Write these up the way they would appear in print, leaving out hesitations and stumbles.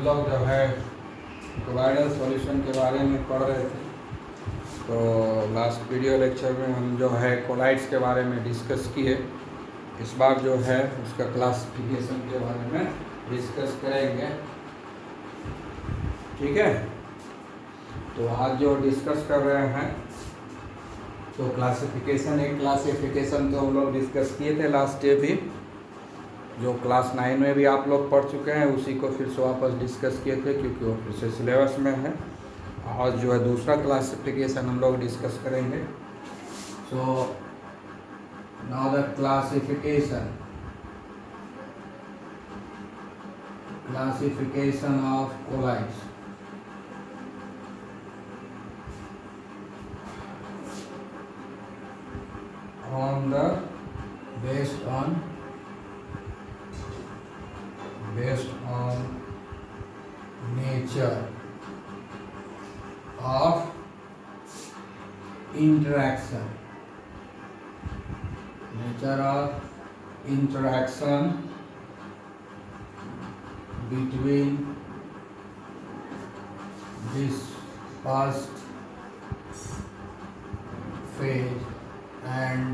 लोग जो है कोलाइडल सॉल्यूशन के बारे में पढ़ रहे थे। तो लास्ट वीडियो लेक्चर में हम जो है कोलाइड्स के बारे में डिस्कस किए। इस बार जो है उसका क्लासिफिकेशन के बारे में डिस्कस करेंगे, ठीक है। तो आज जो डिस्कस कर रहे हैं तो क्लासिफिकेशन तो हम लोग डिस्कस किए थे लास्ट डे भी, जो क्लास 9 में भी आप लोग पढ़ चुके हैं, उसी को फिर से वापस डिस्कस किए थे क्योंकि वो फिर से सिलेबस में है। आज जो है दूसरा क्लासिफिकेशन हम लोग डिस्कस करेंगे। So now the classification of colloids. based on nature of interaction between dispersed phase and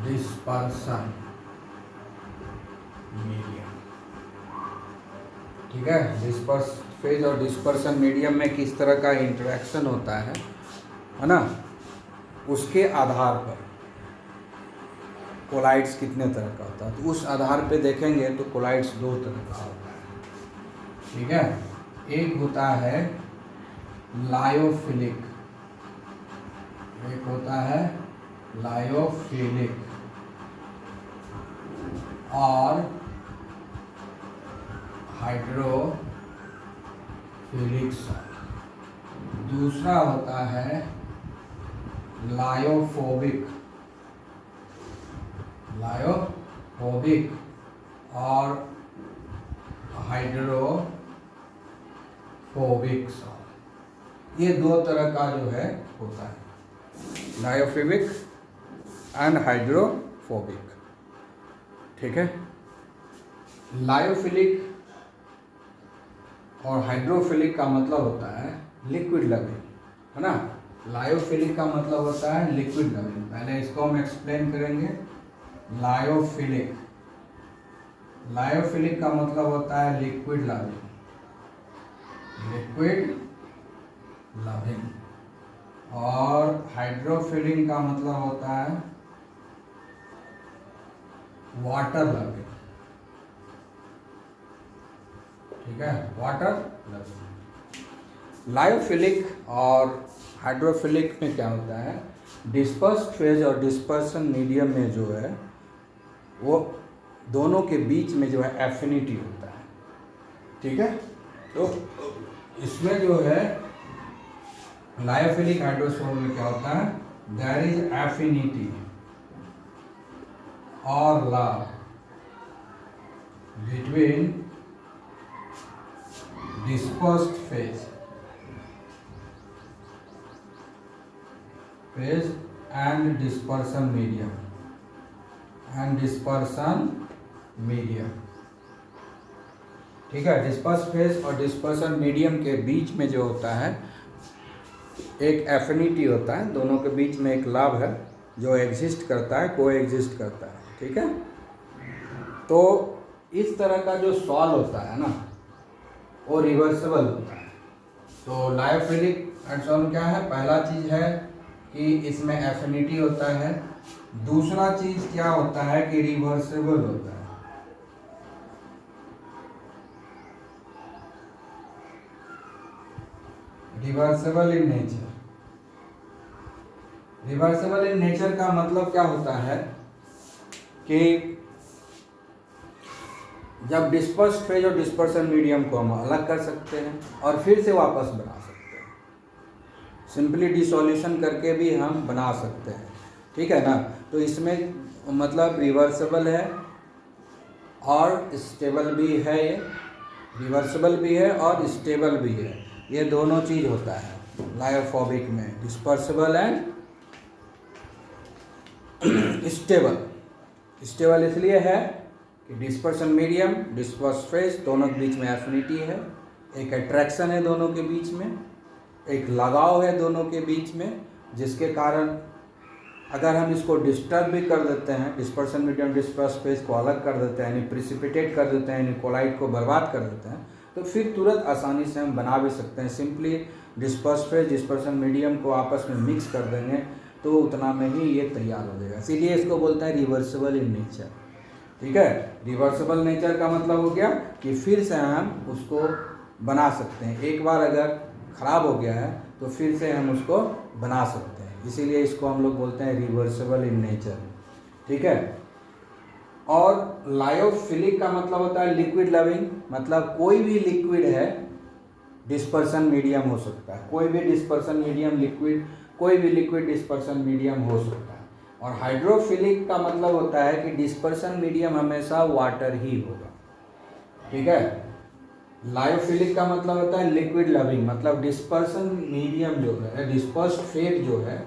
dispersion medium, ठीक है। डिस्पर्स फेज और डिस्पर्सन मीडियम में किस तरह का इंटरेक्शन होता है ना, उसके आधार पर कोलाइड्स कितने तरह का होता है, तो उस आधार पे देखेंगे तो कोलाइड्स दो तरह का होता है, ठीक है। एक होता है लायोफिलिक, और हाइड्रोफिलिक सॉल्ट। दूसरा होता है लायोफोबिक और हाइड्रोफोबिक सॉल्ट। ये दो तरह का जो है होता है, लायोफिलिक एंड हाइड्रोफोबिक, ठीक है। लायोफिलिक और हाइड्रोफिलिक का मतलब होता है लिक्विड लविंग, है ना। लायोफिलिक का मतलब होता है लिक्विड लविंग। पहले इसको हम एक्सप्लेन करेंगे। लायोफिलिक का मतलब होता है लिक्विड लविंग, और हाइड्रोफिलिक का मतलब होता है वाटर लविंग, ठीक है, वाटर लविंग। लायोफिलिक और हाइड्रोफिलिक में क्या होता है, डिस्पर्स्ड फेज और डिस्पर्सन मीडियम में जो है वो दोनों के बीच में जो है एफिनिटी होता है, ठीक है। तो इसमें जो है लायोफिलिक हाइड्रोफिलिक में क्या होता है, देयर इज एफिनिटी और love between dispersed phase and dispersion medium, ठीक है। डिस्पर्स फेज और डिस्पर्सन मीडियम के बीच में जो होता है एक एफिनिटी होता है, दोनों के बीच में एक लव है जो एग्जिस्ट करता है, को एग्जिस्ट करता है, ठीक है। तो इस तरह का जो सॉल्व होता है ना वो रिवर्सिबल होता है। तो लायोफिलिक सॉल्व क्या है, पहला चीज़ है कि इसमें एफिनिटी होता है, दूसरा चीज़ क्या होता है कि रिवर्सिबल होता है। रिवर्सिबल इन नेचर का मतलब क्या होता है कि जब डिस्पर्स्ड फेज और डिस्पर्सन मीडियम को हम अलग कर सकते हैं और फिर से वापस बना सकते हैं, सिंपली डिसोल्यूशन करके भी हम बना सकते हैं, ठीक है ना। तो इसमें मतलब रिवर्सिबल है और स्टेबल भी है, ये रिवर्सिबल भी है और स्टेबल भी है, ये दोनों चीज़ होता है लायोफोबिक में, डिस्पर्सिबल एंड स्टेबल। स्टेबल इसलिए है कि डिस्पर्सन मीडियम, डिस्पर्स फेज दोनों के बीच में एफिनिटी है, एक अट्रैक्शन है दोनों के बीच में, एक लगाव है दोनों के बीच में, जिसके कारण अगर हम इसको डिस्टर्ब भी कर देते हैं, डिस्पर्सन मीडियम डिस्पर्स फेज को अलग कर देते हैं, यानी प्रिसिपिटेट कर देते हैं, यानी कोलाइड को बर्बाद कर देते हैं, तो फिर तुरंत आसानी से हम बना भी सकते हैं। Simply disperse phase dispersion medium को आपस में मिक्स कर देंगे तो उतना में ही ये तैयार हो जाएगा। इसीलिए इसको बोलते हैं रिवर्सिबल इन नेचर। ठीक है, रिवर्सिबल नेचर का मतलब हो गया कि फिर से हम उसको बना सकते हैं। एक बार अगर ख़राब हो गया है तो फिर से हम उसको बना सकते हैं, इसीलिए इसको हम लोग बोलते हैं रिवर्सिबल इन नेचर। ठीक है, और लायोफिलिक का मतलब होता है लिक्विड लविंग, मतलब कोई भी लिक्विड है डिस्पर्सन मीडियम हो सकता है, कोई भी डिस्पर्सन मीडियम लिक्विड, कोई भी लिक्विड डिस्पर्सन मीडियम हो सकता है। और हाइड्रोफिलिक का मतलब होता है कि डिस्पर्सन मीडियम हमेशा वाटर ही होगा। ठीक है, लायोफिलिक का मतलब होता है लिक्विड लविंग, मतलब डिस्पर्सन मीडियम जो है, डिस्पर्स्ड फेट जो है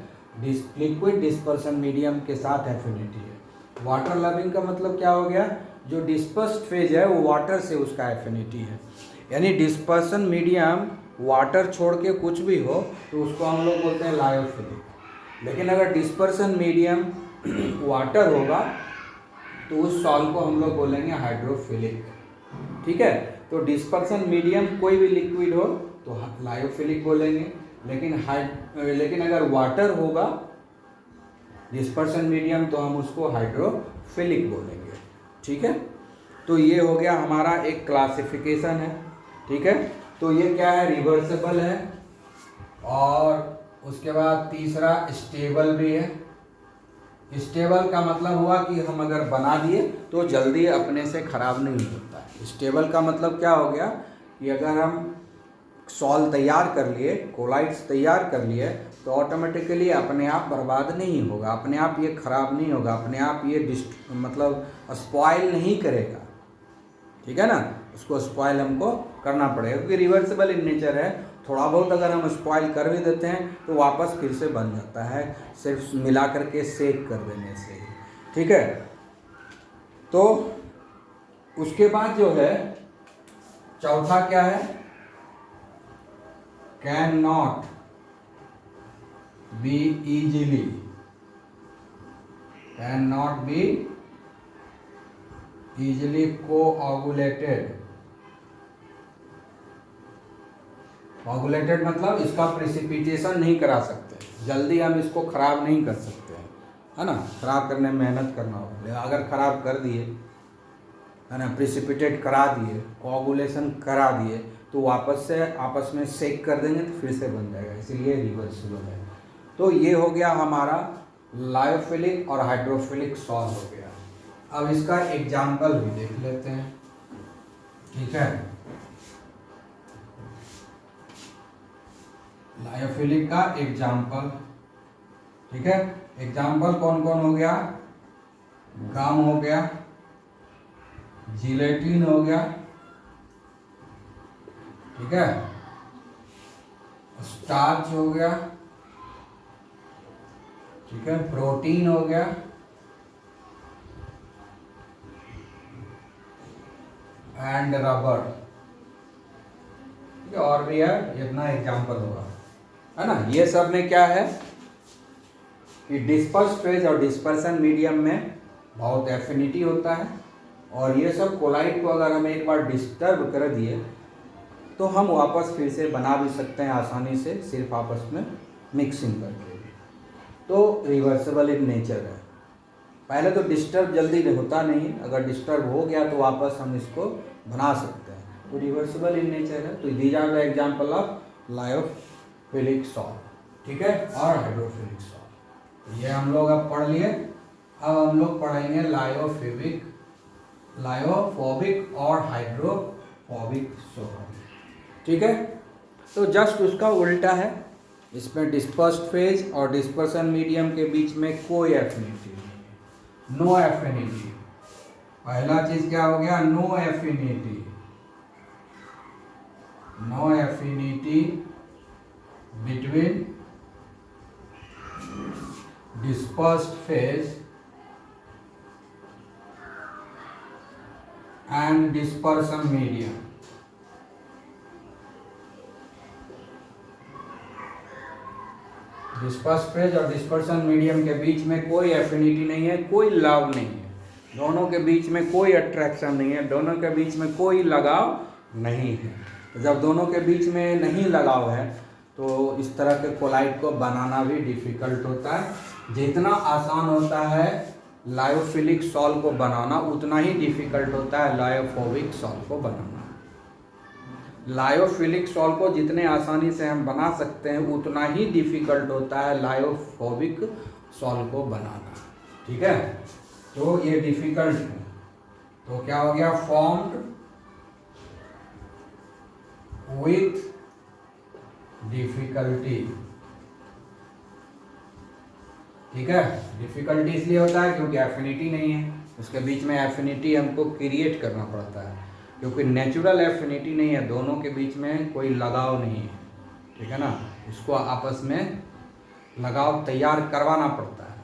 लिक्विड डिस्पर्सन मीडियम के साथ एफिनिटी है। वाटर लविंग का मतलब क्या हो गया, जो डिस्पर्स्ड फेज है वो वाटर से उसका एफिनिटी है, यानी डिस्पर्सन मीडियम वाटर छोड़ के कुछ भी हो तो उसको हम लोग बोलते हैं लायोफिलिक। लेकिन अगर डिस्पर्सन मीडियम वाटर होगा तो उस सॉल्ट को हम लोग बोलेंगे हाइड्रोफिलिक। ठीक है, तो डिस्पर्सन मीडियम कोई भी लिक्विड हो तो लायोफिलिक बोलेंगे, लेकिन अगर वाटर होगा डिस्पर्सन मीडियम तो हम उसको हाइड्रोफिलिक बोलेंगे। ठीक है, तो ये हो गया हमारा एक क्लासिफिकेशन है। ठीक है, तो ये क्या है, रिवर्सिबल है, और उसके बाद तीसरा स्टेबल भी है। स्टेबल का मतलब हुआ कि हम अगर बना दिए तो जल्दी अपने से ख़राब नहीं होता है। स्टेबल का मतलब क्या हो गया कि अगर हम सॉल्ट तैयार कर लिए, कोलाइड्स तैयार कर लिए, तो ऑटोमेटिकली अपने आप बर्बाद नहीं होगा, अपने आप ये ख़राब नहीं होगा, अपने आप ये मतलब स्पॉइल नहीं करेगा। ठीक है ना, उसको स्पॉइल हमको करना पड़ेगा क्योंकि रिवर्सिबल इन नेचर है। थोड़ा बहुत अगर हम स्पॉइल कर भी देते हैं तो वापस फिर से बन जाता है, सिर्फ मिला करके सेक कर देने से ही। ठीक है, तो उसके बाद जो है चौथा क्या है, can not be easily, can not be easily coagulated. Coagulated मतलब इसका प्रेसिपिटेशन नहीं करा सकते, जल्दी हम इसको ख़राब नहीं कर सकते हैं, है ना, ख़राब करने में मेहनत करना होगा। अगर ख़राब कर दिए, है ना, प्रेसिपिटेट करा दिए, कोआगुलेशन करा दिए, तो वापस से आपस में सेक कर देंगे तो फिर से बन जाएगा, इसीलिए रिवर्सिबल है। तो ये हो गया हमारा लायोफिलिक और हाइड्रोफिलिक सॉल्ट हो गया। अब इसका एग्जाम्पल भी देख लेते हैं। ठीक है, लायोफिलिक का एग्जाम्पल। ठीक है, एग्जाम्पल कौन कौन हो गया, गम हो गया, जिलेटिन हो गया, ठीक है, स्टार्च हो गया, ठीक है, प्रोटीन हो गया, एंड रबर। ठीक है, और भी है, इतना एग्जाम्पल होगा, है ना। ये सब में क्या है कि डिस्पर्स फेज और डिस्पर्सन मीडियम में बहुत एफिनिटी होता है, और ये सब कोलाइड को अगर हम एक बार डिस्टर्ब कर दिए तो हम वापस फिर से बना भी सकते हैं आसानी से, सिर्फ आपस में मिक्सिंग करके। तो रिवर्सिबल इन नेचर है। पहले तो डिस्टर्ब जल्दी होता नहीं, अगर डिस्टर्ब हो गया तो वापस हम इसको बना सकते हैं, तो रिवर्सिबल इन नेचर है। तो these are the example of lyophilic salt. ठीक है, और हाइड्रोफिलिक सॉल्ट ये हम लोग अब पढ़ लिए। अब हम लोग पढ़ेंगे लायोफोबिक और हाइड्रोफोबिक सॉल्ट। ठीक है, तो जस्ट उसका उल्टा है, इसमें डिस्पर्स्ड फेज और डिस्पर्सन मीडियम के बीच में कोई एफिनिटी नहीं है, नो एफिनिटी। पहला चीज क्या हो गया, no affinity, no affinity between dispersed phase and dispersion medium. Disperse phase और डिस्पर्सन मीडियम के बीच में कोई एफिनिटी नहीं है, कोई लव नहीं है, दोनों के बीच में कोई अट्रैक्शन नहीं है, दोनों के बीच में कोई लगाव नहीं है। तो जब दोनों के बीच में नहीं लगाव है तो इस तरह के कोलाइड को बनाना भी डिफ़िकल्ट होता है। जितना आसान होता है लायोफिलिक सॉल्व को बनाना, उतना ही डिफ़िकल्ट होता है लायोफोबिक सॉल्व को बनाना। लायोफिलिक सॉल्व को जितने आसानी से हम बना सकते हैं उतना ही डिफ़िकल्ट होता है लायोफोबिक सॉल्व को बनाना। ठीक है, तो ये डिफ़िकल्ट है। तो क्या हो गया, फॉर्म्ड विथ डिफ़िकल्टी। ठीक है, डिफ़िकल्टी इसलिए होता है क्योंकि एफिनिटी नहीं है, उसके बीच में एफिनिटी हमको क्रिएट करना पड़ता है, क्योंकि नेचुरल एफिनिटी नहीं है, दोनों के बीच में कोई लगाव नहीं है। ठीक है ना, उसको आपस में लगाव तैयार करवाना पड़ता है,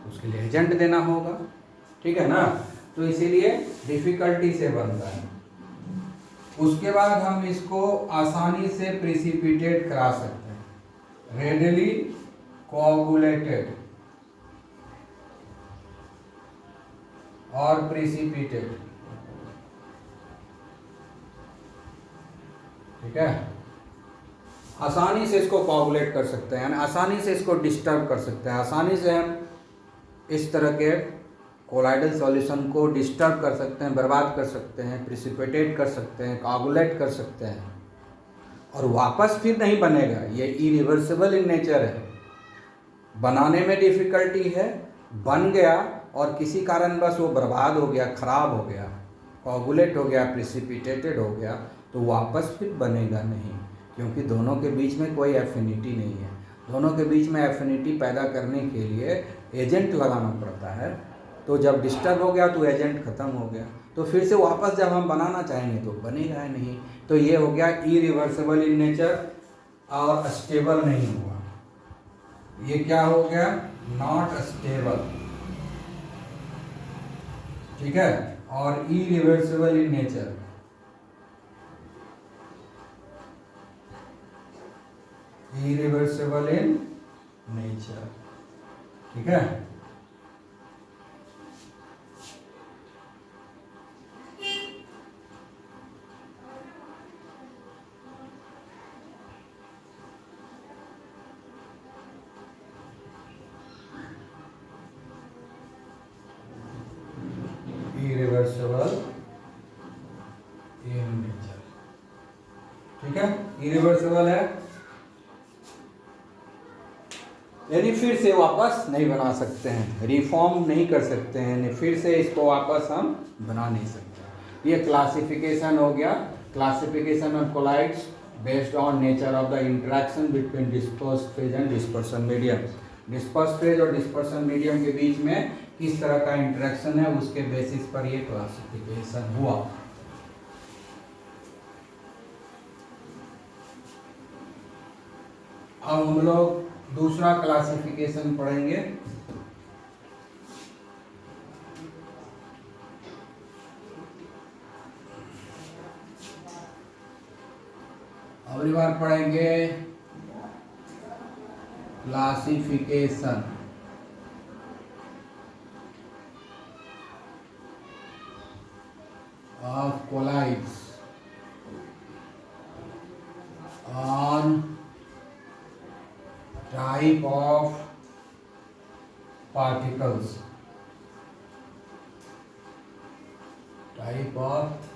उसके लिए एजेंट देना होगा। ठीक है ना, तो इसीलिए डिफ़िकल्टी से बनता है। उसके बाद हम इसको आसानी से प्रिसिपिटेट करा सकते हैं, रेडली कोआगुलेटेड और प्रिसिपिटेड। ठीक है, आसानी से इसको कोआगुलेट कर सकते हैं, यानी आसानी से इसको डिस्टर्ब कर सकते हैं, आसानी से हम इस तरह के कोलाइडल सॉल्यूशन को डिस्टर्ब कर सकते हैं, बर्बाद कर सकते हैं, प्रिसिपिटेट कर सकते हैं, कोआगुलेट कर सकते हैं, और वापस फिर नहीं बनेगा। ये इरिवर्सिबल इन नेचर है, बनाने में डिफ़िकल्टी है, बन गया और किसी कारणवश वो बर्बाद हो गया, ख़राब हो गया, कोआगुलेट हो गया, प्रिसिपिटेटेड हो गया, तो वापस फिर बनेगा नहीं, क्योंकि दोनों के बीच में कोई एफिनिटी नहीं है। दोनों के बीच में एफिनिटी पैदा करने के लिए एजेंट लगाना पड़ता है। तो जब डिस्टर्ब हो गया तो एजेंट ख़त्म हो गया, तो फिर से वापस जब हम बनाना चाहेंगे तो बनेगा ही नहीं। तो ये हो गया इरिवर्सिबल इन नेचर और स्टेबल नहीं हुआ। ये क्या हो गया, नॉट स्टेबल। ठीक है, और irreversible in nature, irreversible in nature. ठीक है, इरिवर्सिबल इन नेचर। ठीक है, इरिवर्सिबल है, यानी फिर से वापस नहीं बना सकते हैं, रिफॉर्म नहीं कर सकते हैं, फिर से इसको वापस हम बना नहीं सकते। ये क्लासिफिकेशन हो गया, classification of colloids based on nature of the interaction between dispersed phase and dispersion medium. Dispersed phase और डिस्पर्सन मीडियम के बीच में किस तरह का इंटरेक्शन है, उसके बेसिस पर ये क्लासिफिकेशन हुआ। अब हम लोग दूसरा क्लासिफिकेशन पढ़ेंगे। अगली बार पढ़ेंगे classification of colloids on type of particles, type of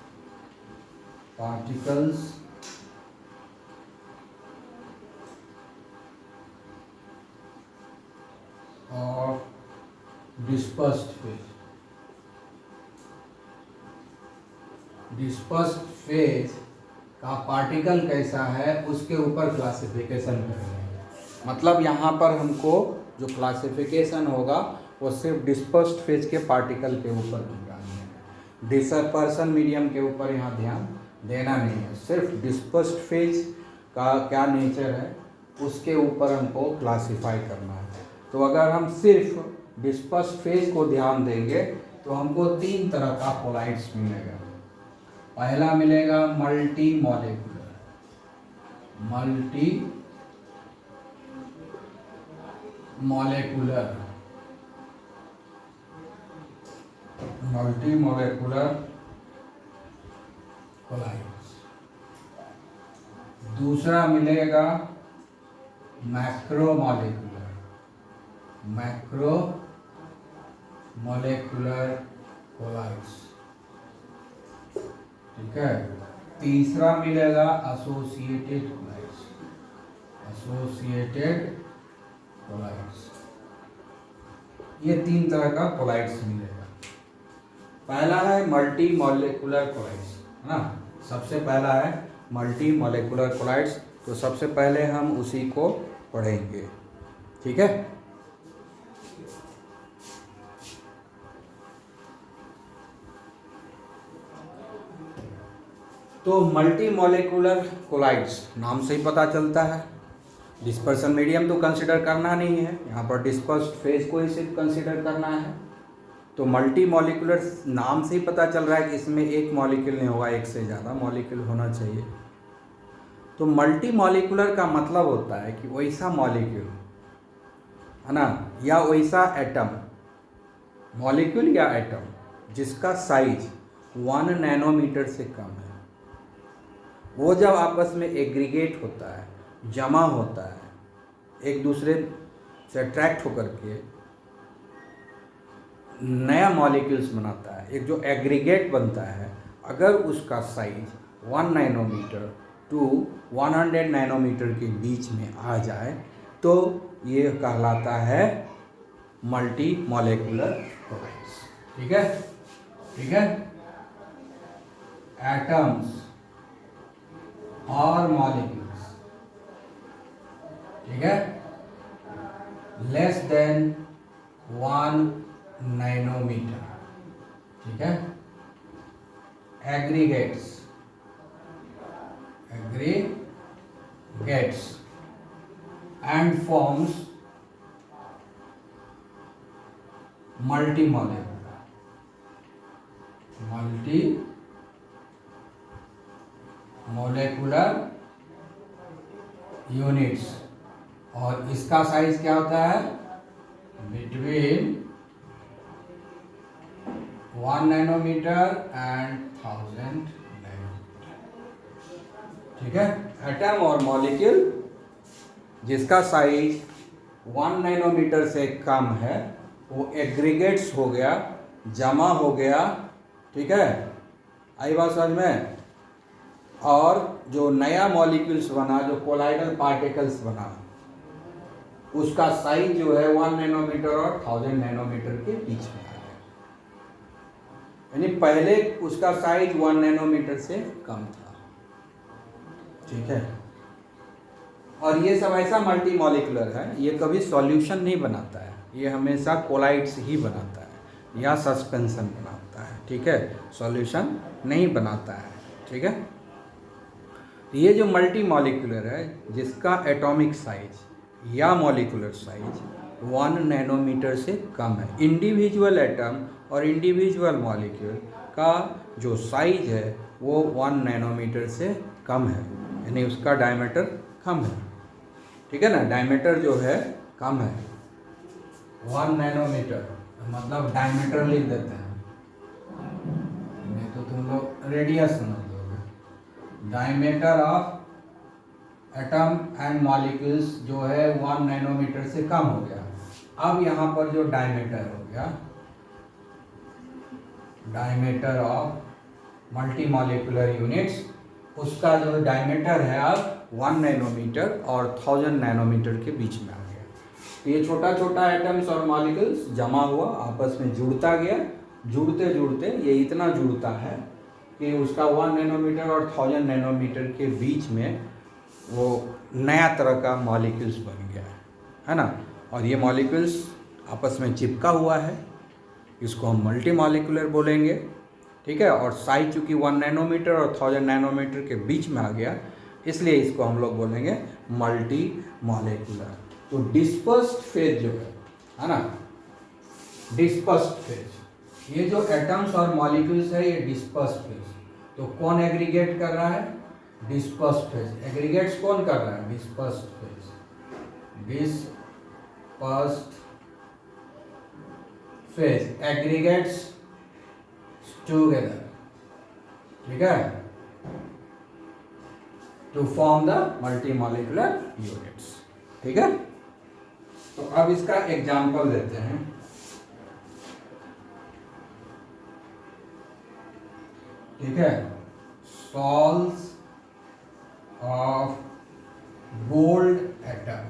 particles of dispersed phase। Dispersed phase का पार्टिकल कैसा है उसके ऊपर क्लासिफिकेशन करेंगे। मतलब यहाँ पर हमको जो क्लासिफिकेशन होगा वो सिर्फ डिस्पर्स्ड फेज के पार्टिकल के ऊपर ध्यान है, डिस्पर्सन मीडियम के ऊपर यहाँ ध्यान देना नहीं है। सिर्फ डिस्पर्स्ड फेज का क्या नेचर है उसके ऊपर हमको क्लासिफाई करना है। तो अगर हम सिर्फ डिस्पर्स्ड फेज को ध्यान देंगे तो हमको 3 तरह का कोलाइड्स मिलेगा। पहला मिलेगा multi molecular, multi molecular, multi molecular colloids. दूसरा मिलेगा macro molecular, macro molecular colloids, ठीक है। तीसरा मिलेगा एसोसिएटेड कोलाइड्स, एसोसिएटेड कोलाइड्स। ये 3 तरह का कोलाइड्स मिलेगा। पहला है मल्टी मॉलिक्यूलर कोलाइड्स, है ना। सबसे पहला है मल्टी मॉलिक्यूलर कोलाइड्स, तो सबसे पहले हम उसी को पढ़ेंगे, ठीक है। तो मल्टी मॉलिक्यूलर कोलाइड्स नाम से ही पता चलता है, डिस्पर्सन मीडियम तो कंसिडर करना नहीं है, यहाँ पर डिस्पर्स्ड फेज को ही सिर्फ कंसिडर करना है। तो मल्टी मॉलिक्यूलर नाम से ही पता चल रहा है कि इसमें एक मॉलिक्यूल नहीं होगा, एक से ज़्यादा मॉलिक्यूल होना चाहिए। तो मल्टी मॉलिक्यूलर का मतलब होता है कि वैसा मॉलिक्यूल, है ना, या वैसा एटम, मॉलिक्यूल या एटम जिसका साइज 1 नैनोमीटर से कम है, वो जब आपस में एग्रीगेट होता है, जमा होता है, एक दूसरे से अट्रैक्ट होकर के नया मॉलिक्यूल्स बनाता है, एक जो एग्रीगेट बनता है, अगर उसका साइज 1 नैनोमीटर टू 100 नैनोमीटर के बीच में आ जाए तो ये कहलाता है मल्टी मॉलिक्यूलर कोलाइड्स, ठीक है, ठीक है। एटम्स और मॉलिक्यूल्स, ठीक है, लेस देन 1 नैनोमीटर, ठीक है, aggregates, aggregates and forms multi molecular, multi molecular units, और इसका साइज क्या होता है, बिटवीन 1 नैनोमीटर एंड 1000 नैनोमीटर, ठीक है। एटम और मॉलिक्यूल जिसका साइज 1 नैनोमीटर से कम है वो एग्रीगेट्स हो गया, जमा हो गया, ठीक है, आई बात समझ में। और जो नया मॉलिक्यूल्स बना, जो कोलाइडल पार्टिकल्स बना, उसका साइज जो है 1 नैनोमीटर और 1000 नैनोमीटर के बीच में आ गया, यानी पहले उसका साइज 1 नैनोमीटर से कम था, ठीक है। और ये सब ऐसा मल्टी मॉलिक्यूलर है, ये कभी सॉल्यूशन नहीं बनाता है, ये हमेशा कोलाइड्स ही बनाता है या सस्पेंशन बनाता है, ठीक है, सॉल्यूशन नहीं बनाता है, ठीक है। ये जो मल्टी मॉलिक्यूलर है जिसका एटॉमिक साइज या मॉलिक्यूलर साइज 1 नैनोमीटर से कम है, इंडिविजुअल एटम और इंडिविजुअल मॉलिक्यूल का जो साइज है वो 1 नैनोमीटर से कम है, यानी उसका डायमीटर कम है, ठीक है ना, डायमीटर जो है कम है, 1 नैनोमीटर मतलब डायमीटर लिख देते हैं, नहीं तो तुम लोग रेडियस समझ लोगे। Diameter of atom and molecules जो है 1 नैनोमीटर से कम हो गया। अब यहाँ पर जो डायमीटर हो गया, diameter of multi molecular units, उसका जो डायमीटर है अब 1 नैनोमीटर और 1000 नैनोमीटर के बीच में आ गया। ये छोटा छोटा एटम्स और मॉलिक्यूल्स जमा हुआ, आपस में जुड़ता गया, जुड़ते जुड़ते ये इतना जुड़ता है कि उसका 1 नैनोमीटर और 1000 नैनोमीटर के बीच में वो नया तरह का मॉलिक्यूल्स बन गया है ना। और ये मॉलिक्यूल्स आपस में चिपका हुआ है, इसको हम मल्टी मॉलिक्यूलर बोलेंगे, ठीक है। और साइज चूँकि 1 नैनोमीटर और 1000 नैनोमीटर के बीच में आ गया, इसलिए इसको हम लोग बोलेंगे मल्टी मॉलिक्यूलर। तो डिस्पर्स्ड फेज जो है ना, डिस्पर्स्ड फेज, ये जो एटम्स और मॉलिक्यूल्स है ये डिस्पर्स्ड फेज, तो कौन एग्रीगेट कर रहा है? Dispersed phase. एग्रीगेट्स कौन कर रहा है? Dispersed phase. Dispersed phase aggregates together, ठीक है, टू फॉर्म द मल्टीमॉलिक्यूलर यूनिट्स। ठीक है, तो अब इसका एग्जांपल देते हैं। ठीक है, souls of gold atom,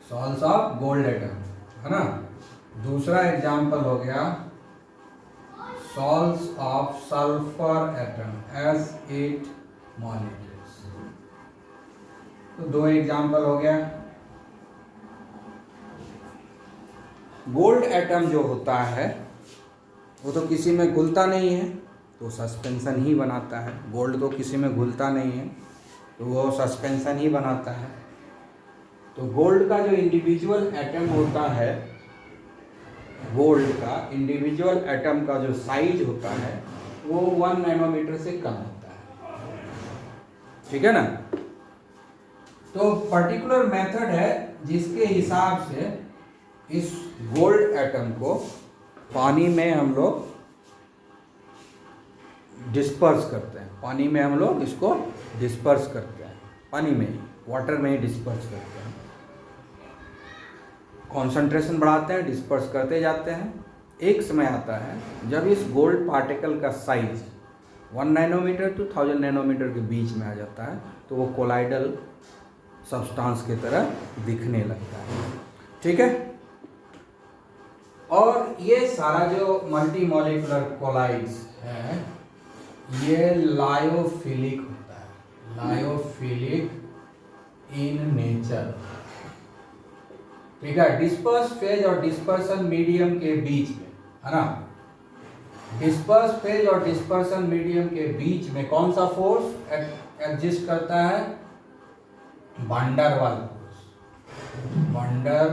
souls of gold atom, है ना। दूसरा एग्जांपल हो गया souls of sulphur atom, S8 molecules. तो दो एग्जांपल हो गया। गोल्ड एटम जो होता है वो तो किसी में घुलता नहीं है, तो सस्पेंशन ही बनाता है। गोल्ड तो किसी में घुलता नहीं है, तो वो सस्पेंशन ही बनाता है। तो गोल्ड का जो इंडिविजुअल एटम होता है, गोल्ड का इंडिविजुअल एटम का जो साइज होता है वो 1 नैनोमीटर से कम होता है। ठीक है ना। तो पर्टिकुलर मेथड है जिसके हिसाब से इस गोल्ड एटम को पानी में हम लोग डिस्पर्स करते हैं। पानी में हम लोग इसको डिस्पर्स करते हैं, पानी में ही, वाटर में ही डिस्पर्स करते हैं। कॉन्सेंट्रेशन बढ़ाते हैं, डिस्पर्स करते जाते हैं। एक समय आता है जब इस गोल्ड पार्टिकल का साइज 1 नैनोमीटर टू 1000 नैनोमीटर के बीच में आ जाता है, तो वो कोलाइडल सब्सटेंस की तरह दिखने लगता है। ठीक है, और ये सारा जो मल्टी मॉलिक्यूलर कोलाइड्स है ये लायोफिलिक होता है, लायोफिलिक इन नेचर। ठीक है, डिस्पर्स फेज और डिस्पर्सन मीडियम के बीच में, है ना, डिस्पर्स फेज और डिस्पर्सन मीडियम के बीच में कौन सा फोर्स एग्जिस्ट करता है? वैन डर वाल फोर्स, वैन डर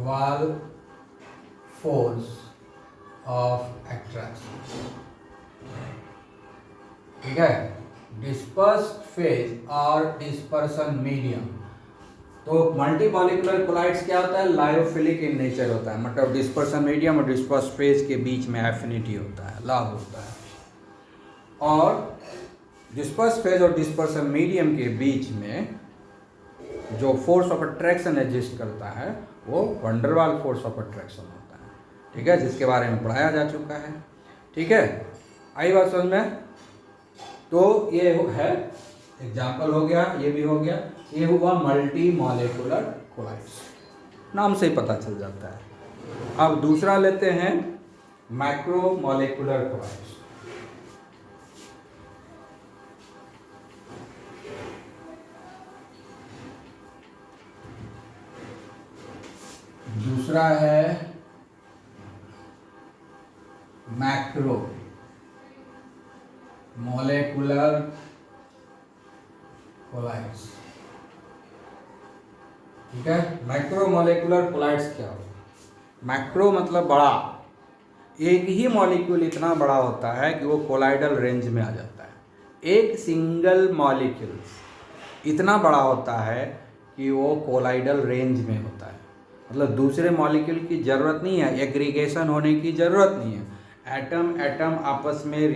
वाल फोर्स ऑफ अट्रैक्शन। ठीक है, डिस्पर्स्ड फेज और डिस्पर्सन मीडियम। तो मल्टी मॉलिक्यूलर कोलाइड्स क्या होता है? लायोफिलिक इन नेचर होता है, मतलब डिस्पर्सन मीडियम और डिस्पर्स फेज के बीच में एफिनिटी होता है, लाभ होता है। और डिस्पर्स फेज और डिस्पर्सन मीडियम के बीच में जो फोर्स ऑफ अट्रैक्शन एग्जिस्ट करता है वो वैन डर वाल फोर्स ऑफ अट्रैक्शन होता है। ठीक है, जिसके बारे में पढ़ाया जा चुका है। ठीक है, आई बात समझ में? तो ये है एग्जाम्पल हो गया, ये भी हो गया। ये हुआ मल्टी मॉलिक्यूलर कोलाइड्स, नाम से ही पता चल जाता है। अब दूसरा लेते हैं मैक्रो मॉलिक्यूलर कोलाइड्स। दूसरा है मैक्रो मॉलिक्यूलर कोलाइड्स। ठीक है, मैक्रो मॉलिक्यूलर कोलाइड्स क्या हो? मैक्रो मतलब बड़ा, एक ही मॉलिक्यूल इतना बड़ा होता है कि वो कोलाइडल रेंज में आ जाता है। एक सिंगल मॉलिक्यूल इतना बड़ा होता है कि वो कोलाइडल रेंज में होता है, मतलब दूसरे मॉलिक्यूल की ज़रूरत नहीं है, एग्रीगेशन होने की ज़रूरत नहीं है। एटम एटम आपस में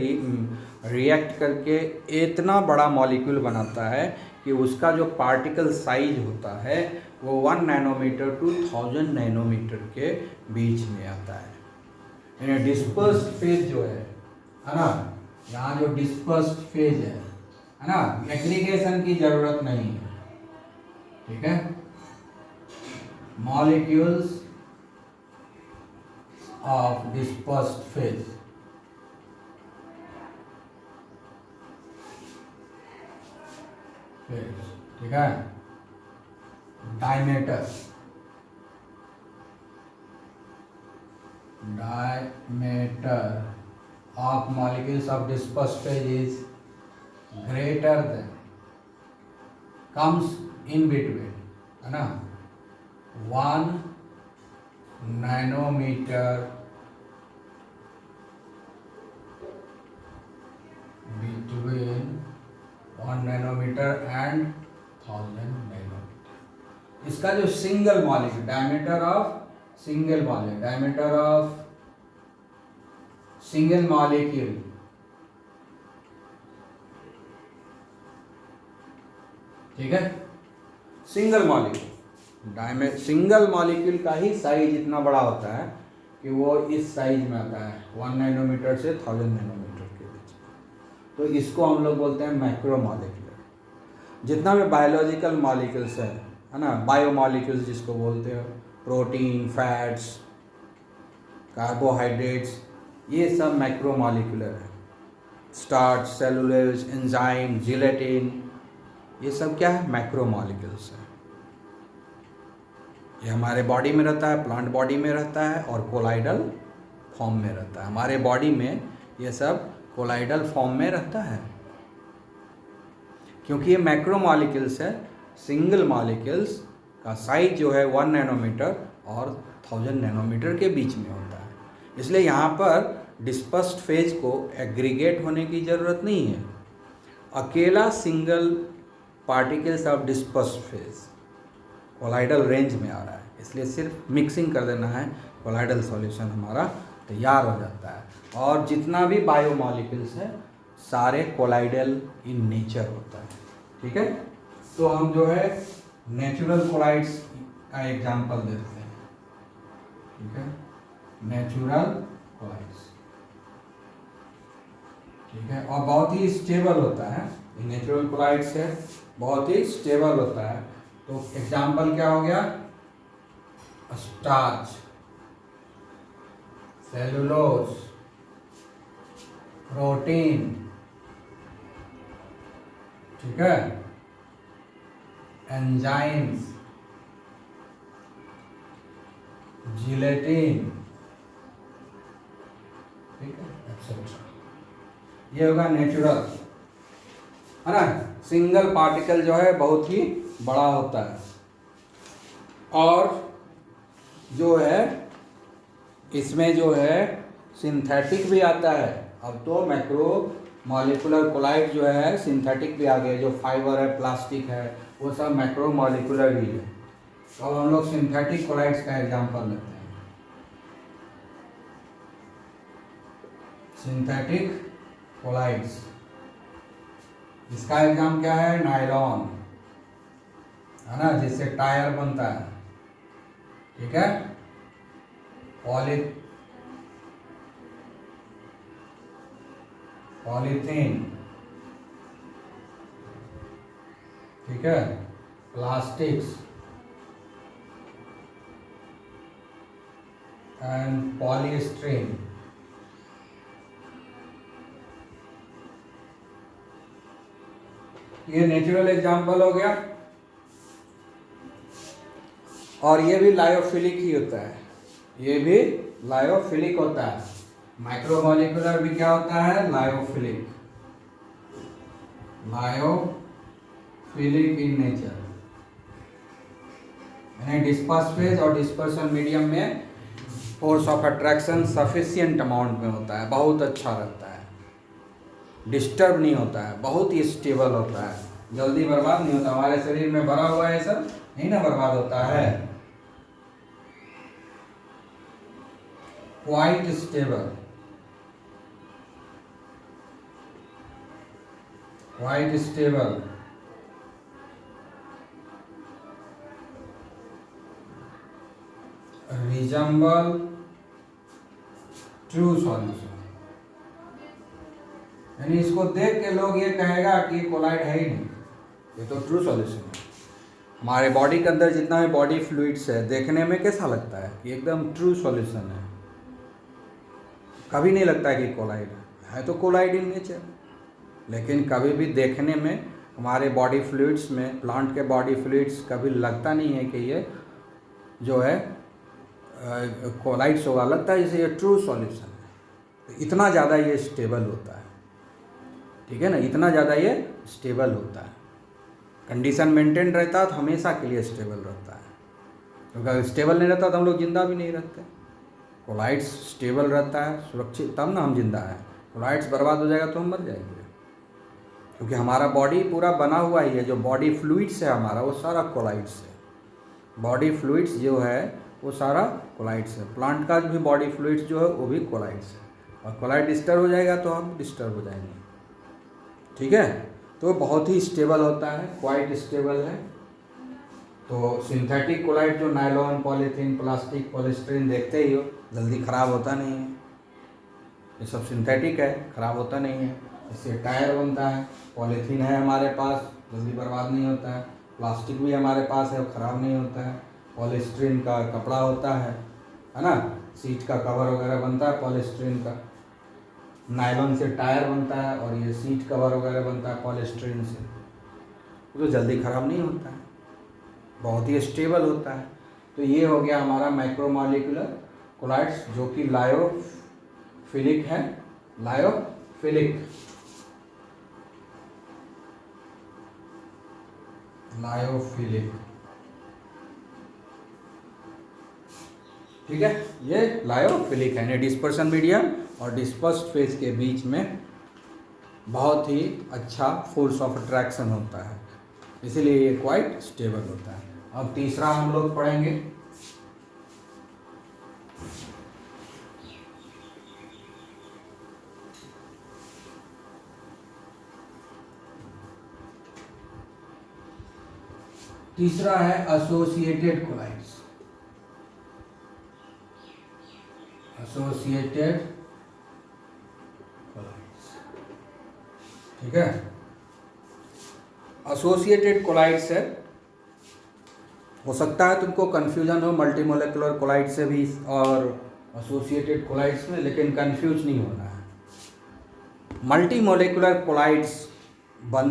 रिएक्ट करके इतना बड़ा मॉलिक्यूल बनाता है कि उसका जो पार्टिकल साइज होता है वो 1 नैनोमीटर टू 1000 नैनोमीटर के बीच में आता है। यानी डिस्पर्स्ड फेज जो है ना, यहाँ जो डिस्पर्स्ड फेज है ना, एग्रीगेशन की ज़रूरत नहीं है। ठीक है, मॉलिक्यूल्स of dispersed phase, ठीक है, diameter of molecules of dispersed phase is greater than, comes in between, है ना, 1 नैनोमीटर इसका जो single molecule diameter of single molecule, ठीक है, सिंगल मॉलिक्यूल का ही साइज इतना बड़ा होता है कि वो इस साइज में आता है 1 नैनोमीटर से 1000 नैनोमीटर के बीच में। तो इसको हम लोग बोलते हैं मैक्रोमॉलिक्यूलर। जितना भी बायोलॉजिकल मॉलिक्यूल्स है ना, बायोमॉलिक्यूल्स जिसको बोलते हो, प्रोटीन, फैट्स, कार्बोहाइड्रेट्स, ये सब मैक्रोमॉलिक्यूलर है। स्टार्च, सेलुलोज, एंजाइम, जिलेटिन, ये सब क्या है? मैक्रोमॉलिक्यूल्स है। ये हमारे बॉडी में रहता है, प्लांट बॉडी में रहता है और कोलाइडल फॉर्म में रहता है। हमारे बॉडी में ये सब कोलाइडल फॉर्म में रहता है क्योंकि ये मैक्रोमॉलिक्यूल्स है। सिंगल मॉलिक्यूल्स का साइज जो है 1 नैनोमीटर और 1000 नैनोमीटर के बीच में होता है। इसलिए यहाँ पर डिस्पर्स्ड फेज को एग्रीगेट होने की ज़रूरत नहीं है। अकेला single particles of dispersed phase colloidal range में आ रहा है, इसलिए सिर्फ मिक्सिंग कर देना है, कोलाइडल सॉल्यूशन हमारा तैयार हो जाता है। और जितना भी बायोमॉलिक्यूल्स है सारे कोलाइडल इन नेचर होता है, ठीक है। तो हम जो है नेचुरल कोलाइड्स का एग्जांपल देते हैं, ठीक है, नेचुरल कोलाइड्स, ठीक है, और बहुत ही स्टेबल होता है। नेचुरल कोलाइड्स है, बहुत ही स्टेबल होता है। तो एग्जाम्पल क्या हो गया? स्टार्च, सेलुलोज, प्रोटीन, ठीक है, एंजाइम्स, जिलेटिन, ठीक है, एक्सेट्रा। ये होगा नेचुरल, है ना। सिंगल पार्टिकल जो है बहुत ही बड़ा होता है। और जो है इसमें जो है सिंथेटिक भी आता है। अब तो मैक्रो मॉलिकुलर कोलाइड जो है सिंथेटिक भी आ गए, जो फाइबर है, प्लास्टिक है, वो सब मैक्रो मॉलिकुलर ही है। तो अब हम लोग सिंथेटिक कोलाइड्स का एग्जांपल लेते हैं। सिंथेटिक कोलाइड्स, इसका एग्जाम क्या है? नायलॉन, है ना, जिससे टायर बनता है, ठीक है, पॉलीथीन, ठीक है, प्लास्टिक्स एंड पॉलीस्टीरीन। ये नेचुरल एग्जाम्पल हो गया। और ये भी लायोफिलिक ही होता है, ये भी लायोफिलिक होता है। माइक्रोमॉलिकुलर भी क्या होता है? Lyophilic, lyophilic in nature. यानी डिस्पर्स फेज और डिस्पर्सन मीडियम में force of attraction sufficient amount में होता है, बहुत अच्छा रहता है, डिस्टर्ब नहीं होता है, बहुत ही स्टेबल होता है, जल्दी बर्बाद नहीं होता। हमारे शरीर में भरा हुआ है सब नहीं ना बर्बाद होता है। Quite stable, quite stable, resemble true solution. यानी इसको देख के लोग ये कहेगा कि कोलाइड है ही नहीं, ये तो ट्रू सॉल्यूशन है। हमारे बॉडी के अंदर जितना भी बॉडी फ्लूइड्स है, देखने में कैसा लगता है कि एकदम ट्रू सॉल्यूशन है, कभी नहीं लगता है कि कोलाइड है तो कोलाइड इन नेचर। लेकिन कभी भी देखने में हमारे बॉडी फ्लूइड्स में, प्लांट के बॉडी फ्लूइड्स, कभी लगता नहीं है कि ये जो है कोलाइड्स होगा, लगता है जैसे ये ट्रू सॉल्यूशन है। इतना ज़्यादा ये स्टेबल होता है, ठीक है ना, इतना ज़्यादा ये स्टेबल होता है। कंडीशन मेंटेन रहता है तो हमेशा के लिए स्टेबल रहता है, क्योंकि अगर स्टेबल नहीं रहता तो हम लोग जिंदा भी नहीं रहते। कोलाइड्स स्टेबल रहता है, सुरक्षित, तब ना हम जिंदा हैं। कोलाइड्स बर्बाद हो जाएगा तो हम मर जाएंगे, क्योंकि हमारा बॉडी पूरा बना हुआ ही है, जो बॉडी फ्लूइड्स है हमारा वो सारा कोलाइड्स है। बॉडी फ्लूइड्स जो है वो सारा कोलाइड्स है। प्लांट का भी बॉडी फ्लूइड्स जो है वो भी कोलाइड्स है, और कोलाइड डिस्टर्ब हो जाएगा तो हम डिस्टर्ब हो जाएंगे। ठीक है, तो बहुत ही स्टेबल होता है, क्वाइट स्टेबल है। तो सिंथेटिक कोलाइड जो नायलॉन, पॉलीथीन, प्लास्टिक, पॉलीस्टीरीन देखते ही हो, जल्दी ख़राब होता नहीं है। ये सब सिंथेटिक है, ख़राब होता नहीं है। इससे टायर बनता है। पॉलीथीन है हमारे पास, जल्दी बर्बाद नहीं होता है। प्लास्टिक भी हमारे पास है, वो ख़राब नहीं होता है। पॉलीस्टीरीन का कपड़ा होता है ना, सीट का कवर वगैरह बनता है पॉलीस्टीरीन का। नायलॉन से टायर बनता है, और ये सीट कवर वगैरह बनता है पॉलीस्टीरीन से। वो तो जल्दी ख़राब नहीं होता है, बहुत ही स्टेबल होता है। तो ये हो गया हमारा मैक्रोमोलिकुलर कोलाइड्स, जो कि लायोफिलिक है। लायोफिलिक लायोफिलिक ठीक है, ये लायोफिलिक है। डिस्पर्सन मीडियम और डिस्पर्स्ड फेज के बीच में बहुत ही अच्छा फोर्स ऑफ अट्रैक्शन होता है, इसीलिए ये क्वाइट स्टेबल होता है। अब तीसरा हम लोग पढ़ेंगे तीसरा है एसोसिएटेड कोलाइड्स। एसोसिएटेड कोलाइड्स, ठीक है। एसोसिएटेड कोलाइड्स है, हो सकता है तुमको कन्फ्यूजन हो मल्टीमोलेकुलर कोलाइड से भी और एसोसिएटेड कोलाइड्स में, लेकिन कंफ्यूज नहीं होना है। मल्टीमोलेकुलर कोलाइड्स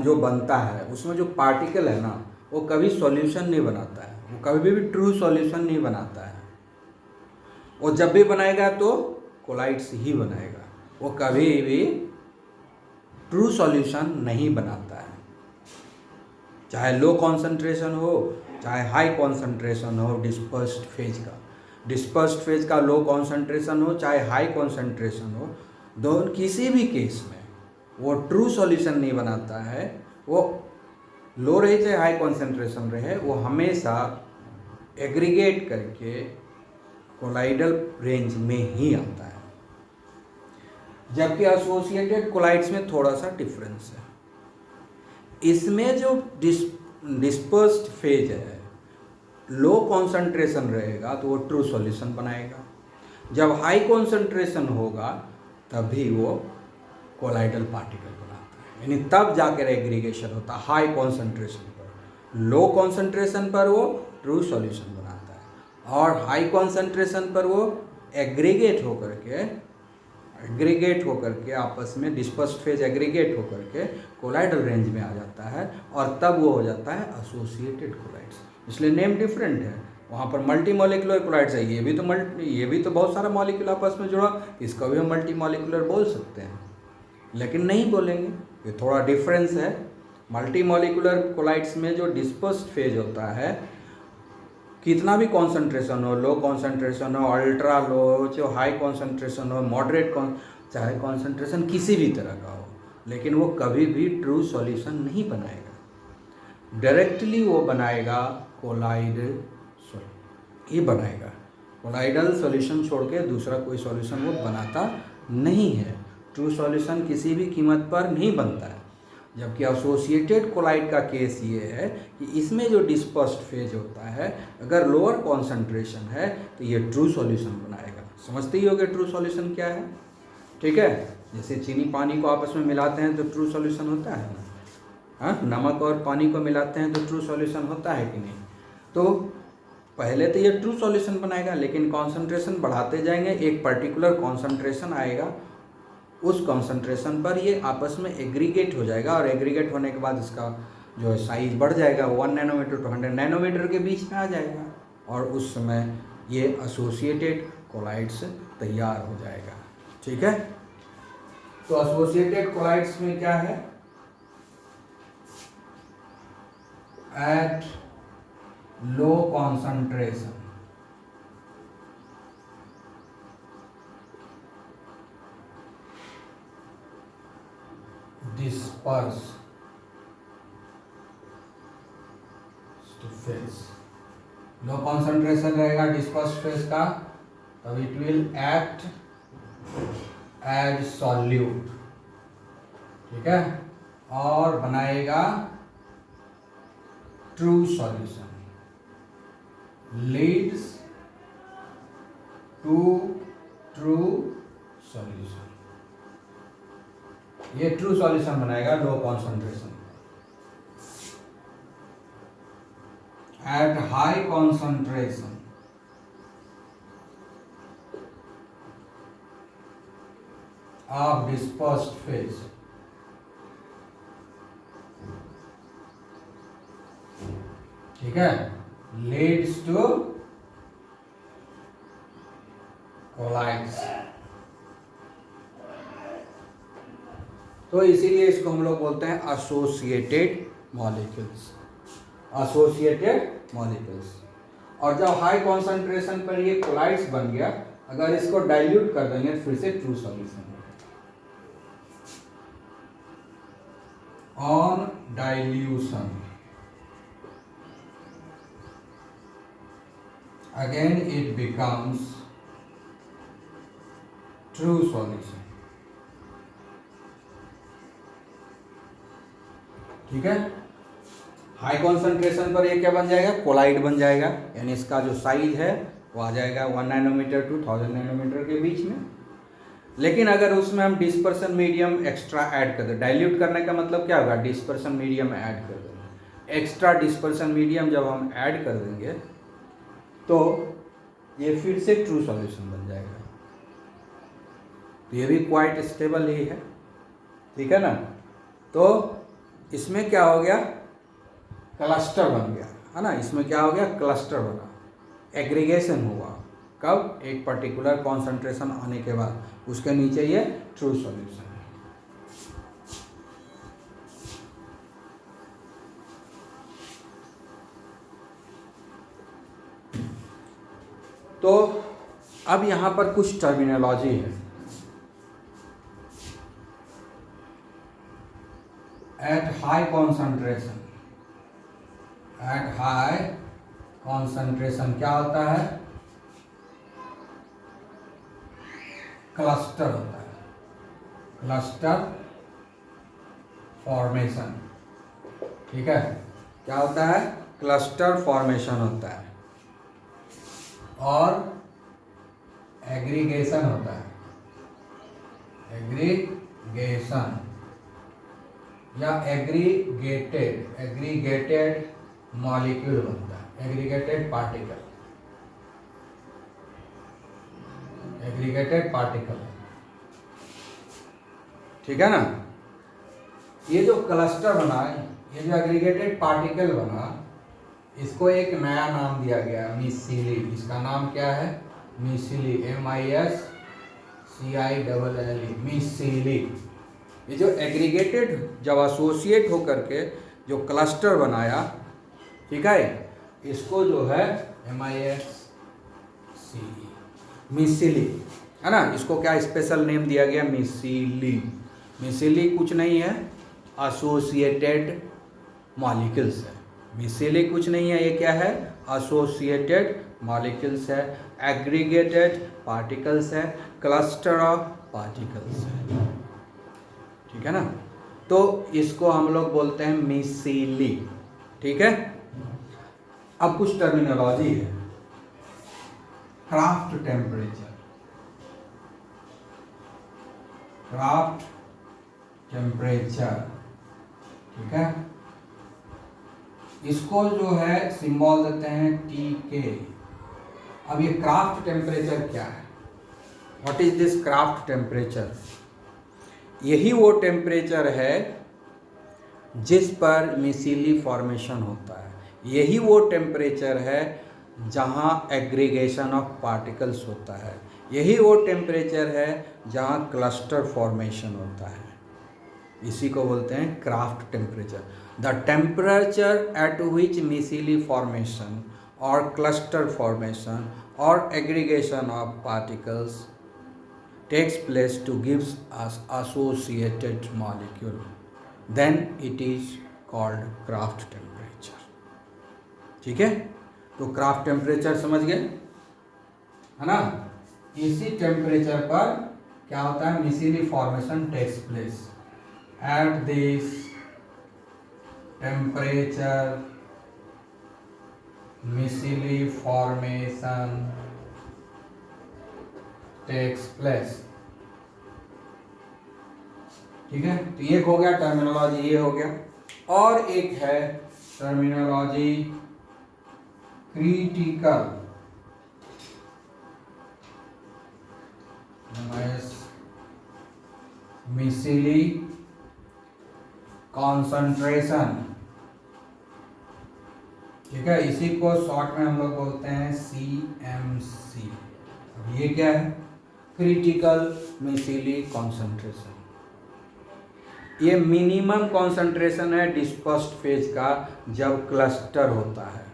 जो बनता है उसमें जो पार्टिकल है ना, वो कभी सॉल्यूशन नहीं बनाता है, वो कभी भी ट्रू सॉल्यूशन नहीं बनाता है। वो जब भी बनाएगा तो कोलाइड्स ही बनाएगा, वो कभी भी ट्रू सॉल्यूशन नहीं बनाता है। चाहे लो कॉन्सेंट्रेशन हो, चाहे हाई कॉन्सेंट्रेशन हो डिस्पर्स्ड फेज का, डिस्पर्स्ड फेज का लो कॉन्सेंट्रेशन हो चाहे हाई कॉन्सेंट्रेशन हो, दोनों किसी भी केस में वो ट्रू सॉल्यूशन नहीं बनाता है। वो लो रहे चाहे हाई कॉन्सेंट्रेशन रहे, वो हमेशा एग्रीगेट करके कोलाइडल रेंज में ही आता है। जबकि एसोसिएटेड कोलाइड्स में थोड़ा सा डिफरेंस है। इसमें जो डिस्पर्स्ड फेज है, लो कॉन्सेंट्रेशन रहेगा तो वो ट्रू सॉल्यूशन बनाएगा। जब हाई कॉन्सेंट्रेशन होगा तभी वो कोलाइडल पार्टिकल बनाता है, यानी तब जाकर एग्रीगेशन होता है हाई कॉन्सेंट्रेशन पर। लो कॉन्सेंट्रेशन पर वो ट्रू सॉल्यूशन बनाता है, और हाई कॉन्सेंट्रेशन पर वो एग्रीगेट होकर के आपस में डिस्पर्स्ड फेज एग्रीगेट होकर के कोलाइडल रेंज में आ जाता है, और तब वो हो जाता है एसोसिएटेड कोलाइड्स। इसलिए नेम डिफरेंट है। वहाँ पर मल्टी मॉलिकुलर कोलाइड्स है, ये भी तो बहुत सारा मॉलिक्यूल आपस में जुड़ा, इसका भी हम मल्टी मॉलिकुलर बोल सकते हैं, लेकिन नहीं बोलेंगे, ये थोड़ा डिफरेंस है। मल्टी मॉलिकुलर कोलाइड्स में जो डिस्पर्स्ड फेज होता है, कितना भी कॉन्सेंट्रेशन हो, लो कॉन्सेंट्रेशन हो, अल्ट्रा लो हो, चाहे हाई कॉन्सेंट्रेशन हो, मॉडरेट चाहे कॉन्सेंट्रेशन किसी भी तरह का हो, लेकिन वो कभी भी ट्रू सॉल्यूशन नहीं बनाएगा। डायरेक्टली वो बनाएगा कोलाइडल सॉल्यूशन छोड़ के दूसरा कोई सॉल्यूशन वो बनाता नहीं है। ट्रू सॉल्यूशन किसी भी कीमत पर नहीं बनता है। जबकि एसोसिएटेड कोलाइड का केस ये है कि इसमें जो डिस्पर्स्ड फेज होता है, अगर लोअर कॉन्सेंट्रेशन है तो ये ट्रू सॉल्यूशन बनाएगा। समझते ही होगे ट्रू सॉल्यूशन क्या है, ठीक है। जैसे चीनी पानी को आपस में मिलाते हैं तो ट्रू सॉल्यूशन होता है ना, हाँ, नमक और पानी को मिलाते हैं तो ट्रू सॉल्यूशन होता है कि नहीं। तो पहले तो ये ट्रू सॉल्यूशन बनाएगा, लेकिन कॉन्सेंट्रेशन बढ़ाते जाएंगे, एक पर्टिकुलर कॉन्सेंट्रेशन आएगा, उस कॉन्सेंट्रेशन पर ये आपस में एग्रीगेट हो जाएगा, और एग्रीगेट होने के बाद इसका जो है साइज बढ़ जाएगा, 1 नैनोमीटर टू 100 नैनोमीटर के बीच में आ जाएगा, और उस समय ये एसोसिएटेड कोलाइड्स तैयार हो जाएगा, ठीक है। तो एसोसिएटेड कोलाइड्स में क्या है, at low concentration low concentration रहेगा डिस्पर्स फेज का, तब it will act as solute, ठीक है, और बनाएगा true solution, leads to true solution. ये ट्रू सॉल्यूशन बनाएगा low concentration. At high concentration of dispersed phase, ठीक है, लीड्स टू कोलाइड्स। तो इसीलिए इसको हम लोग बोलते हैं एसोसिएटेड मॉलिक्यूल्स, एसोसिएटेड मॉलिक्यूल्स। और जब हाई कॉन्सेंट्रेशन पर ये कोलाइड्स बन गया, अगर इसको डाइल्यूट कर देंगे तो फिर से true solution on dilution again it becomes true solution, ठीक है। हाई कॉन्सेंट्रेशन पर ये क्या बन जाएगा, कोलाइड बन जाएगा, यानी इसका जो साइज है वो आ जाएगा 1 नैनोमीटर टू 1000 नैनोमीटर के बीच में। लेकिन अगर उसमें हम डिस्पर्सन मीडियम एक्स्ट्रा ऐड कर दें, डाइल्यूट करने का मतलब क्या होगा, डिस्पर्सन मीडियम ऐड कर देंगे। एक्स्ट्रा डिस्पर्सन मीडियम जब हम ऐड कर देंगे तो ये फिर से ट्रू सॉल्यूशन बन जाएगा। तो ये भी क्वाइट स्टेबल ही है, ठीक है ना। तो इसमें क्या हो गया, क्लस्टर बन गया, है ना। इसमें क्या हो गया, क्लस्टर बना, एग्रीगेशन हुआ। कब, एक पर्टिकुलर कॉन्सेंट्रेशन आने के बाद, उसके नीचे ये ट्रू सॉल्यूशन है। तो अब यहां पर कुछ टर्मिनोलॉजी है। Eight high concentration, at high concentration क्या होता है, क्लस्टर होता है, क्लस्टर फॉर्मेशन, ठीक है। क्या होता है, क्लस्टर फॉर्मेशन होता है, और एग्रीगेशन होता है, एग्रीगेशन या एग्रीगेटेड मॉलिक्यूल बनता है, एग्रीगेटेड पार्टिकल, एग्रीगेटेड पार्टिकल, ठीक है ना। ये जो क्लस्टर बना, ये जो एग्रीगेटेड पार्टिकल बना, इसको एक नया नाम दिया गया, मिसिली। इसका नाम क्या है, मिसिली, MISCILLE, मिसिली। ये जो एग्रीगेटेड, जब एसोसिएट होकर के जो क्लस्टर बनाया, ठीक है, इसको जो है MISCE, मिसिली, है ना। इसको क्या स्पेशल नेम दिया गया, मिसिली। मिसिली कुछ नहीं है, एसोसिएटेड मॉलिक्यूल्स है। मिसिली कुछ नहीं है, ये क्या है, एसोसिएटेड मॉलिक्यूल्स है, एग्रीगेटेड पार्टिकल्स है, क्लस्टर ऑफ पार्टिकल्स है, ठीक है ना। तो इसको हम लोग बोलते हैं मिसिली, ठीक है। अब कुछ टर्मिनोलॉजी है। क्राफ्ट टेम्परेचर, क्राफ्ट टेम्परेचर, ठीक है। इसको जो है सिंबल देते हैं TK। अब ये क्राफ्ट टेम्परेचर क्या है, what is this craft temperature? यही वो टेम्परेचर है जिस पर मिसिली फॉर्मेशन होता है। यही वो टेम्परेचर है जहाँ एग्रीगेशन ऑफ पार्टिकल्स होता है। यही वो टेम्परेचर है जहाँ क्लस्टर फॉर्मेशन होता है। इसी को बोलते हैं Krafft temperature. The temperature at which micelle formation और क्लस्टर फॉर्मेशन और aggregation of particles takes place to gives us associated molecule, then it is called Kraft temperature, ठीक है। तो क्राफ्ट टेम्परेचर समझ गए, है ना। इसी टेम्परेचर पर क्या होता है, micelle formation takes place. At this temperature micelle formation takes place. ठीक है, तो ये हो गया टर्मिनोलॉजी, ये हो गया। और एक है टर्मिनोलॉजी क्रिटिकल मिसिली कॉन्सेंट्रेशन। ठीक है, इसी को शॉर्ट में हम लोग बोलते हैं CMC। अब ये क्या है, क्रिटिकल मिसिली कॉन्सेंट्रेशन। ये मिनिमम कॉन्सेंट्रेशन है डिस्पर्स्ड फेज का जब क्लस्टर होता है।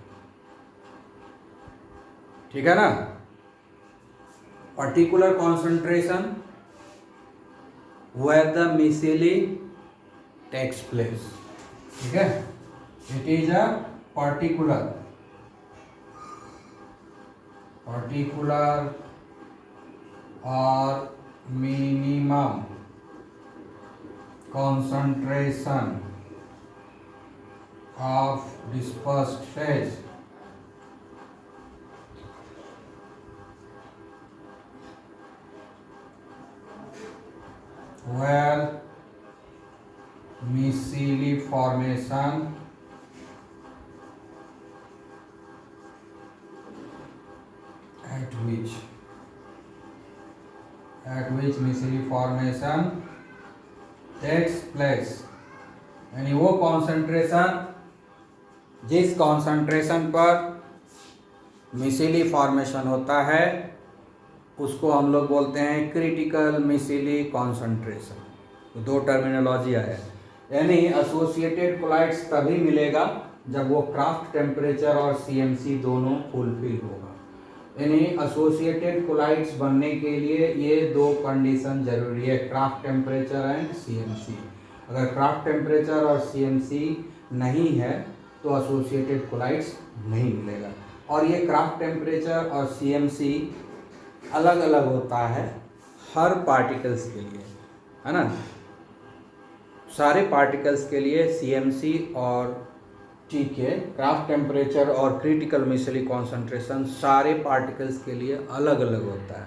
ठीक है ना, particular concentration where the micelle takes place। ठीक है, it is a particular or minimum concentration of dispersed phase where micelle formation at which micelle formation takes place। यानी वो कॉन्सेंट्रेशन, जिस कॉन्सेंट्रेशन पर मिसिली फॉर्मेशन होता है उसको हम लोग बोलते हैं क्रिटिकल मिसिली कॉन्सेंट्रेशन। तो दो टर्मिनोलॉजी आया, यानी एसोसिएटेड कोलाइड्स तभी मिलेगा जब वो क्राफ्ट टेम्परेचर और CMC दोनों फुलफिल होगा। यानी एसोसिएटेड कोलाइड्स बनने के लिए ये दो कंडीशन जरूरी है, क्राफ्ट टेम्परेचर एंड CMC। अगर क्राफ्ट टेम्परेचर और CMC नहीं है तो एसोसिएटेड कोलाइड्स नहीं मिलेगा। और ये क्राफ्ट टेम्परेचर और CMC अलग अलग होता है हर पार्टिकल्स के लिए, है ना। सारे पार्टिकल्स के लिए CMC और TK क्राफ्ट टेम्परेचर और क्रिटिकल मिसिली कॉन्सेंट्रेशन सारे पार्टिकल्स के लिए अलग अलग होता है।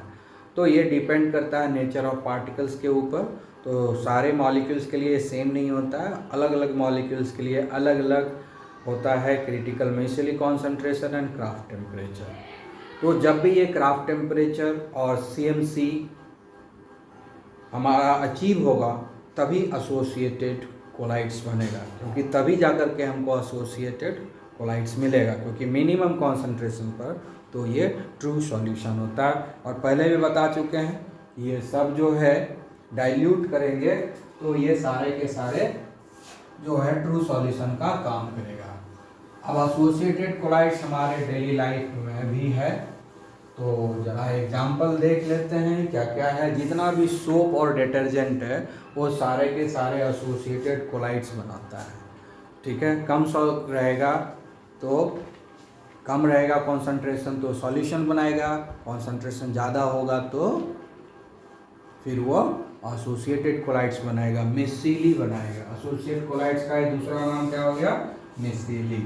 तो ये डिपेंड करता है नेचर ऑफ पार्टिकल्स के ऊपर। तो सारे मॉलिक्यूल्स के लिए सेम नहीं होता है, अलग अलग मॉलिक्यूल्स के लिए अलग अलग होता है critical micelle concentration and Krafft temperature. तो जब भी ये क्राफ्ट टेम्परेचर और CMC हमारा अचीव होगा तभी एसोसिएटेड कोलाइड्स बनेगा, क्योंकि तभी जाकर के हमको एसोसिएटेड कोलाइड्स मिलेगा, क्योंकि मिनिमम कॉन्सेंट्रेशन पर तो ये ट्रू सॉल्यूशन होता है। और पहले भी बता चुके हैं, ये सब जो है डाइल्यूट करेंगे तो ये सारे के सारे जो है ट्रू सॉल्यूशन का काम करेगा। अब एसोसिएटेड कोलाइड्स हमारे डेली लाइफ में भी है, तो जरा एग्जाम्पल देख लेते हैं क्या क्या है। जितना भी सोप और डिटर्जेंट है वो सारे के सारे एसोसिएटेड कोलाइड्स बनाता है। ठीक है, कम सॉल्ट रहेगा तो कम रहेगा कॉन्सेंट्रेशन तो सॉल्यूशन बनाएगा, कॉन्सेंट्रेशन ज़्यादा होगा तो फिर वो एसोसिएटेड कोलाइड्स बनाएगा, मिसिली बनाएगा। एसोसिएटेड कोलाइड्स का दूसरा नाम क्या हो गया, मिसिली।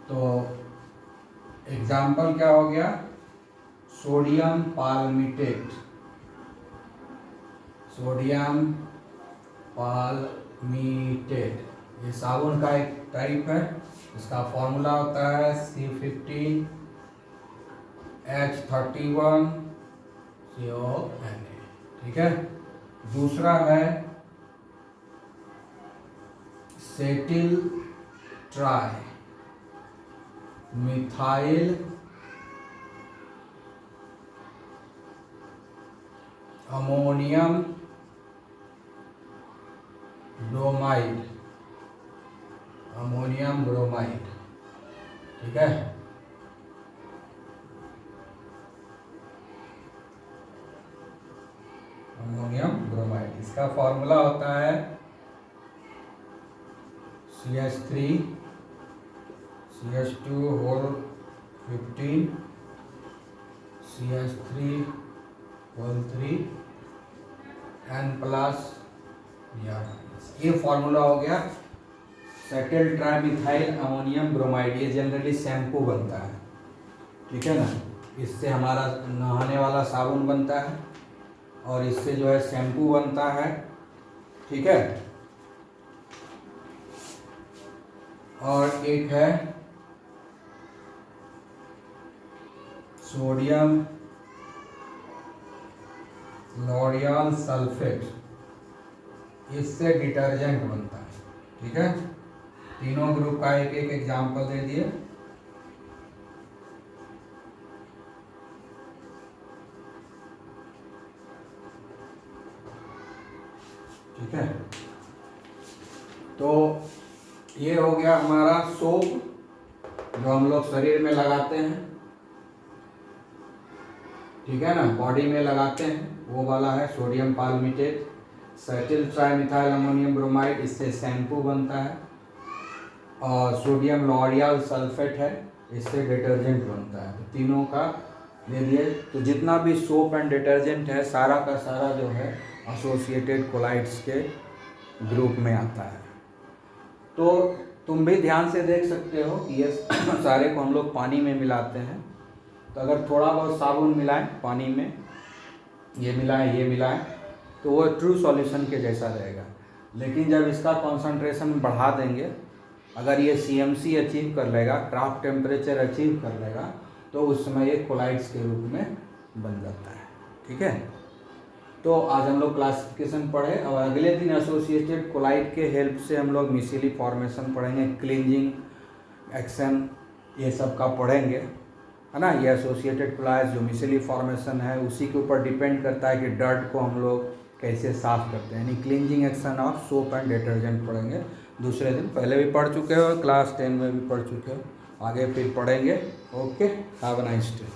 तो एग्जाम्पल क्या हो गया, सोडियम पाल्मिटेट। सोडियम पाल्मिटेट ये साबुन का एक टाइप है, इसका फॉर्मूला होता है C15H31CONA। ठीक है, दूसरा है settle tri methyl ammonium bromide. Ammonium bromide, ठीक है। अमोनियम ब्रोमाइड, इसका फॉर्मूला होता है CH3CH2 whole 15 CH3 N plus या ये फॉर्मूला हो गया सेटल ट्राइमिथाइल अमोनियम ब्रोमाइड। ये जनरली शैम्पू बनता है, ठीक है ना। इससे हमारा नहाने वाला साबुन बनता है और इससे जो है शैम्पू बनता है, ठीक है। और एक है सोडियम लॉरियल सल्फेट, इससे डिटर्जेंट बनता है, ठीक है। तीनों ग्रुप का एक एक एग्जाम्पल दे दिए। ठीक है, तो ये हो गया हमारा सोप जो हम लोग शरीर में लगाते हैं, ठीक है ना, बॉडी में लगाते हैं, वो वाला है sodium palmitate. Settle trimethyl ammonium bromide, इससे शैम्पू बनता है। और सोडियम लॉरियल सल्फेट है, इससे डिटर्जेंट बनता है। तो तीनों का ले लिए। तो जितना भी सोप एंड डिटर्जेंट है सारा का सारा जो है एसोसिएटेड कोलाइड्स के ग्रुप में आता है। तो तुम भी ध्यान से देख सकते हो कि ये सारे को हम लोग पानी में मिलाते हैं। तो अगर थोड़ा बहुत साबुन मिलाएं पानी में, ये मिलाएं तो वो ट्रू सॉल्यूशन के जैसा रहेगा। लेकिन जब इसका कॉन्सेंट्रेशन बढ़ा देंगे, अगर ये CMC अचीव कर लेगा, क्राफ्ट टेम्परेचर अचीव कर लेगा, तो उस समय ये कोलाइड्स के रूप में बन जाता है, ठीक है। तो आज हम लोग क्लासिफिकेशन पढ़े और अगले दिन एसोसिएटेड कोलाइड के हेल्प से हम लोग मिसिली फॉर्मेशन पढ़ेंगे, क्लींजिंग एक्शन ये सब का पढ़ेंगे, है ना। ये एसोसिएटेड कोलाइड्स जो मिसिली फॉर्मेशन है उसी के ऊपर डिपेंड करता है कि डर्ट को हम लोग कैसे साफ़ करते हैं, यानी cleansing action of soap and detergent पढ़ेंगे दूसरे दिन। पहले भी पढ़ चुके हो, क्लास 10 में भी पढ़ चुके हो, आगे फिर पढ़ेंगे। Okay, have a nice day.